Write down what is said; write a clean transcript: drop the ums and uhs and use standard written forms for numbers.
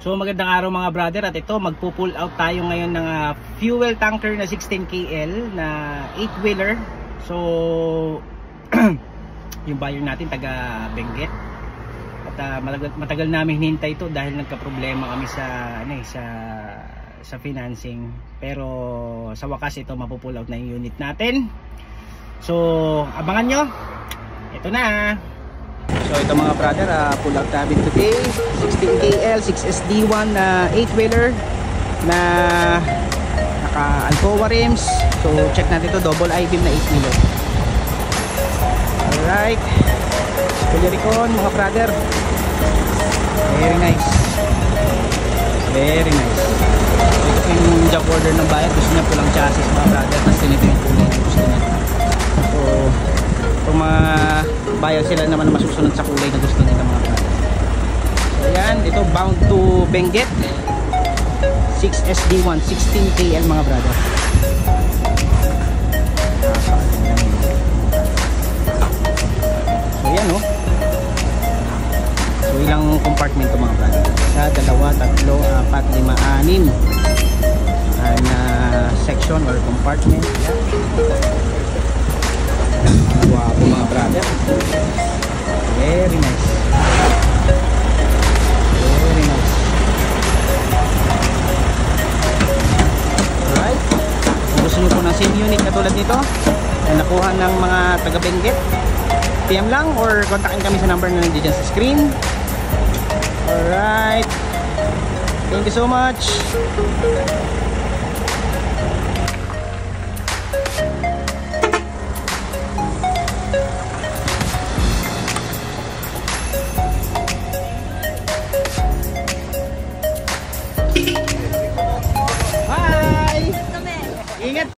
So magandang araw mga brother, at ito magpo-pull out tayo ngayon ng fuel tanker na 16 KL na 8-wheeler. So yung buyer natin taga Benguet. At matagal namin hinintay ito dahil nagka-problema kami sa financing. Pero sa wakas ito mapo-pull out na yung unit natin. So abangan nyo. Ito na. So ito mga brother, pull out namin today 16 KL 6SD1 na 8-wheeler na naka Alcoa rims. So check natin ito, double I-beam na 8-wheeler. Alright, Kuliaricon mga brother, very nice, very nice. Ito yung job order ng bayan, gusto niya pulang chassis mga brother, tapos ito yung kulay na gusto niya. So kung mga buyer sila naman na masusunod sa kulay na gusto nila mga brother. So yan, ito bound to Benguet 6SD1 16 KL mga brother. So yan, oh. So ilang compartment to mga brother? Isa, dalawa, tatlo, apat, lima, anim na section or compartment. Wapo mga brother, very nice, very nice. Alright, kung gusto nyo po ng same unit na tulad nito na nakuha ng mga taga Benguet, PM lang or kontakin kami sa number na nandiyan sa screen. Alright, thank you so much. Bye! Ingat!